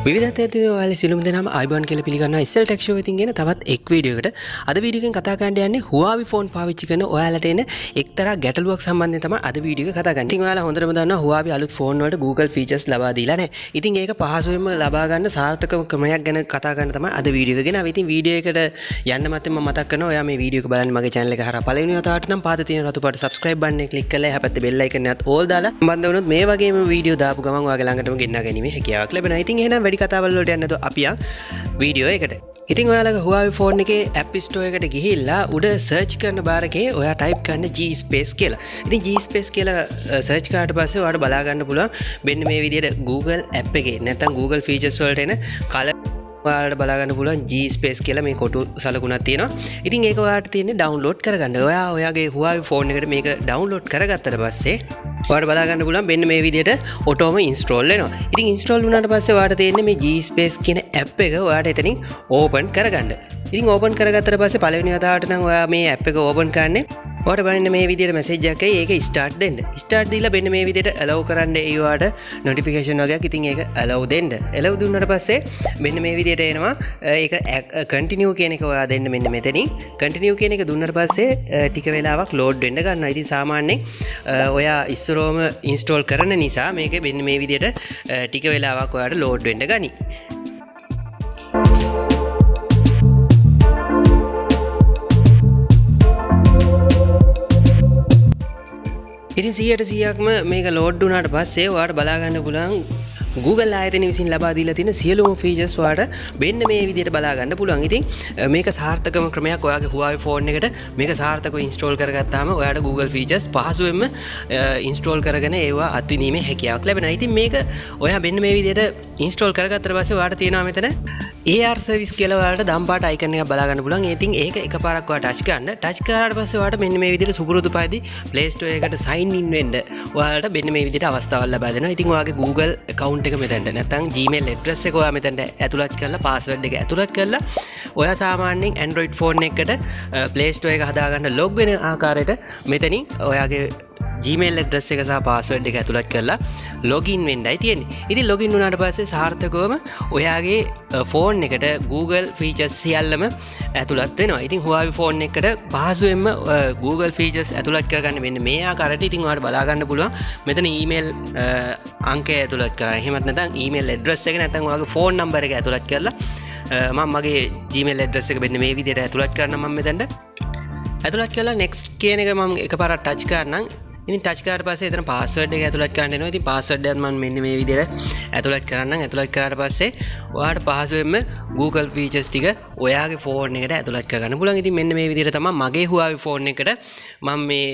විවිධත්වයේ ඔයාලා සිළුම් දෙනාම ආයිබෝන් කියලා පිළිගන්නවා ඉස්සෙල් ටෙක් ෂෝ එකකින් ගෙන තවත් එක් වීඩියෝ එකකට. අද වීඩියෝ එකෙන් කතා කරන්න යන්නේ Huawei ෆෝන් පාවිච්චි කරන ඔයාලට එන එක්තරා ගැටලුවක් සම්බන්ධයෙන් තමයි අද වීඩියෝ එක කතා කරන්නේ. ඉතින් ඔයාලා හොඳටම දන්නවා Huawei අලුත් ෆෝන් වලට Google features ලබා දීලා නැහැ. ඉතින් ඒක පහසුවෙන්ම ලබා ගන්න සාර්ථක ක්‍රමයක් ගැන කතා කරන්න තමයි අද වීඩියෝ එක ගෙනාවේ. ඉතින් වීඩියෝ එකට යන්න මත්තෙන් මම මතක් කරනවා ඔයා මේ වීඩියෝ එක බලන්නේ මගේ channel එක හරහා පළවෙනි වතාවට නම් පාත තියෙන රතු පාට subscribe button එක click කරලා එහා පැත්තේ bell icon එකත් all දාලා සම්බන්ධ වුණොත් මේ වගේම වීඩියෝ දාපු ගමන් ඔයාගේ ළඟටම ගෙන්නා ගැනීමේ හැකියාවක් ලැබෙනවා. ඉතින් එහෙනම් වැඩි කතාවල් වලට යන්න අපි වීඩියෝ එකට. ඉතින් ඔයාලගේ Huawei ෆෝන් එකේ App Store එකට ගිහිල්ලා උඩ search කරන බාරකේ ඔයා type කරන්න G-Space කියලා. ඉතින් G-Space කියලා search කරාට පස්සේ ඔයාලට බලා ගන්න පුළුවන් මෙන්න මේ විදිහට Google app එකේ නැත්නම් Google features වලට එන color ඔයාලට බලා ගන්න පුළුවන් G-Space කියලා මේ කොටු සලකුණක් තියෙනවා. ඉතින් ඒක ඔයාලට තියෙන්නේ download කරගන්න. ඔයා ඔයාගේ Huawei ෆෝන් එකට මේක download කරගත්තට පස්සේ ඔයාලට බලා ගන්න පුළුවන් මෙන්න මේ විදිහට ඔටෝම install වෙනවා. ඉතින් install වුණාට පස්සේ ඔයාලට තියෙන්නේ මේ G-Space කියන app එක ඔයාලට එතනින් open කරගන්න. ඉතින් open කරගත්තට පස්සේ පළවෙනි වතාවට නම් ඔයා මේ app එක open කරන්නේ ඔයාලට බලන්න මේ විදිහට message එකක් එයි. ඒක start දෙන්න. start දීලා මෙන්න මේ විදිහට allow කරන්න ඒ ඔයාලට notification වගේක්. ඉතින් ඒක allow දෙන්න. allow දුන්නාට පස්සේ මෙන්න මේ විදිහට එනවා. ඒක continue කියන එක ඔයා දෙන්න මෙන්න මෙතනින්. continue කියන එක දුන්නාට පස්සේ ටික වෙලාවක් load වෙන්න ගන්නවා. ඉතින් සාමාන්‍යයෙන් ඔයා ඉස්සරෝම install කරන නිසා මේක මෙන්න මේ විදිහට ටික වෙලාවක් ඔයාලට load වෙන්න ගනි. ඉතින් 100%ක්ම මේක load වුණාට පස්සේ ඔයාලට බලා ගන්න පුළුවන් Google ආයතනය විසින් ලබා දීලා තියෙන සියලුම features ඔයාලට මෙන්න මේ විදිහට බලා ගන්න පුළුවන්. ඉතින් මේක සාර්ථකම ක්‍රමයක් ඔයාගේ Huawei ෆෝන් එකට මේක සාර්ථකව install කරගත්තාම ඔයාලට Google features පහසුවෙන්ම install කරගෙන ඒවා අත්විඳීමේ හැකියාවක් ලැබෙනවා. ඉතින් මේක ඔයා මෙන්න මේ විදිහට install කරගත්තට පස්සේ ඔයාලට තියෙනවා මෙතන AR service කියලා ඔයාලට දම් පාට icon එකක් බලා ගන්න පුළුවන්. ඉතින් ඒක එකපාරක් ඔයා touch කරන්න. touch කරාට පස්සේ ඔයාලට මෙන්න මේ විදිහට සුපුරුදු පරිදි Playstore එකට sign in වෙන්න ඔයාලට මෙන්න මේ විදිහට අවස්ථාවක් ලබා දෙනවා. ඉතින් ඔයාගේ Google account එක මෙතනට නැත්නම් Gmail address එක ඔයා මෙතනට ඇතුළත් කරලා password එක ඇතුළත් කරලා ඔයා සාමාන්‍යයෙන් Android phone එකකට Playstore එක හදාගන්න log වෙන ආකාරයට මෙතනින් ඔයාගේ Gmail address එක සහ password එක ඇතුළත් කරලා login වෙන්නයි තියෙන්නේ. ඉතින් login වුණාට පස්සේ සාර්ථකවම ඔයාගේ ෆෝන් එකට Google features සියල්ලම ඇතුළත් වෙනවා. ඉතින් Huawei ෆෝන් එකකට පහසුවෙන්ම Google features ඇතුළත් කරගන්න මෙන්න මේ ආකාරයට ඉතින් ඔයාලට බලා ගන්න පුළුවන්. මෙතන email අංකය ඇතුළත් කරලා එහෙමත් නැත්නම් email address එක නැත්නම් ඔයාගේ phone number එක ඇතුළත් කරලා මම මගේ Gmail address එක මෙන්න මේ විදිහට ඇතුළත් කරන්න මම මෙතනට ඇතුළත් කරලා next කියන එක මම එකපාරක් touch කරනම් ඉතින් touch කරාට පස්සේ එතන password එක ඇතුළත් කරන්න එනවා. ඉතින් password එකත් මම මෙන්න මේ විදිහට ඇතුළත් කරන්නම්. ඇතුළත් කරාට පස්සේ ඔයාලට පහසුවෙන්ම Google features ටික ඔයාගේ ෆෝන් එකට ඇතුළත් කරගන්න පුළුවන්. ඉතින් මෙන්න මේ විදිහට තමයි මගේ Huawei ෆෝන් එකට මම මේ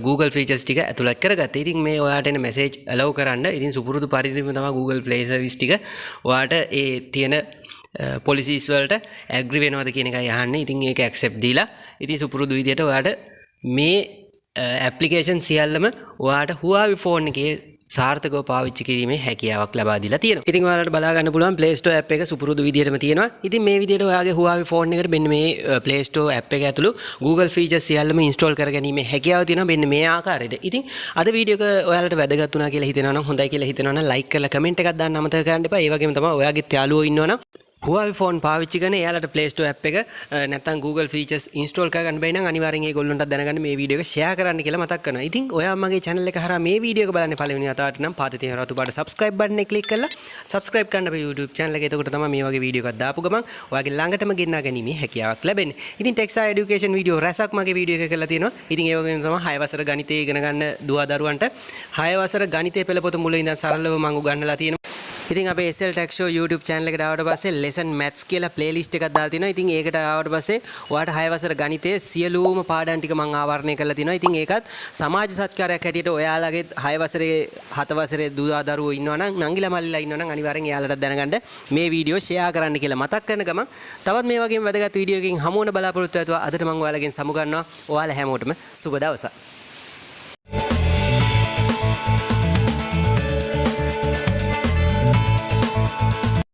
Google features ටික ඇතුළත් කරගත්තා. ඉතින් මේ ඔයාලට එන message allow කරන්න. ඉතින් සුපුරුදු පරිදිම තමයි Google Play service ටික ඔයාලට ඒ තියෙන policies වලට agree වෙනවද කියන එකයි අහන්නේ. ඉතින් ඒක accept දීලා ඉතින් සුපුරුදු විදිහට ඔයාලට මේ application සියල්ලම ඔයාලට Huawei ෆෝන් එකේ සාර්ථකව පාවිච්චි කිරීමේ හැකියාවක් ලබා දීලා තියෙනවා. ඉතින් ඔයාලට බලා ගන්න පුළුවන් Playstore app එක සුපුරුදු විදිහටම තියෙනවා. ඉතින් මේ විදිහට ඔයාගේ Huawei ෆෝන් එකට මෙන්න මේ Playstore app එක ඇතුළු Google features සියල්ලම install කරගැනීමේ හැකියාව තියෙනවා මෙන්න මේ ආකාරයට. ඉතින් අද වීඩියෝ එක ඔයාලට වැදගත් වුණා කියලා හිතෙනවා නම් හොඳයි කියලා හිතෙනවා නම් like කරලා comment එකක් දාන්න අමතක කරන්න එපා. ඒ වගේම තමයි ඔයාගේ යාළුවෝ ඉන්නවා නම් Huawei ෆෝන් පාවිච්චි කරන එයාලට Playstore app එක නැත්නම් Google features install කරගන්න බැරි නම් අනිවාර්යෙන් ඒගොල්ලන්ට දැනගන්න මේ වීඩියෝ එක share කරන්න කියලා මතක් කරනවා. ඉතින් ඔයා මගේ channel එක හරහා මේ වීඩියෝ එක බලන්නේ පළවෙනි වතාවට නම් පාතේ තියෙන රතු පාට subscribe button එක click කරලා subscribe කරන්න අපේ YouTube channel එක. එතකොට තමයි මේ වගේ වීඩියෝ එකක් දාපු ගමන් ඔයාගේ ළඟටම ගෙන්නා ගැනීමේ හැකියාවක් ලැබෙන්නේ. ඉතින් tech side education වීඩියෝ රැසක් මගේ වීඩියෝ එක කරලා තියෙනවා. ඉතින් ඒ වගේම තමයි 6 වසර ගණිතය ඉගෙන ගන්න දුවා දරුවන්ට 6 වසර ගණිතය පෙළපොත මුල ඉඳන් සරලව මම උගන්වලා තියෙනවා. ඉතින් අපේ SL Tech Show YouTube channel එකට ආවට පස්සේ lesson maths කියලා playlist එකක් දාලා තිනවා. ඉතින් ඒකට ආවට පස්සේ ඔයාලට 6 වසර ගණිතයේ සියලුම පාඩම් ටික මම ආවරණය කරලා තිනවා. ඉතින් ඒකත් සමාජ සත්කාරයක් හැටියට ඔයාලගේ 6 වසරේ 7 වසරේ දුවා දරුවෝ ඉන්නවා නම් නංගිලා මල්ලිලා ඉන්නවා නම් අනිවාර්යෙන් එයාලට දැනගන්න මේ වීඩියෝ share කරන්න කියලා මතක් කරන ගමන් තවත් මේ වගේම වැදගත් වීඩියෝ එකකින් හමු වෙන බලාපොරොත්තු වෙනවා. අදට මම ඔයාලගෙන් සමු ගන්නවා. ඔයාලා හැමෝටම සුබ දවසක්.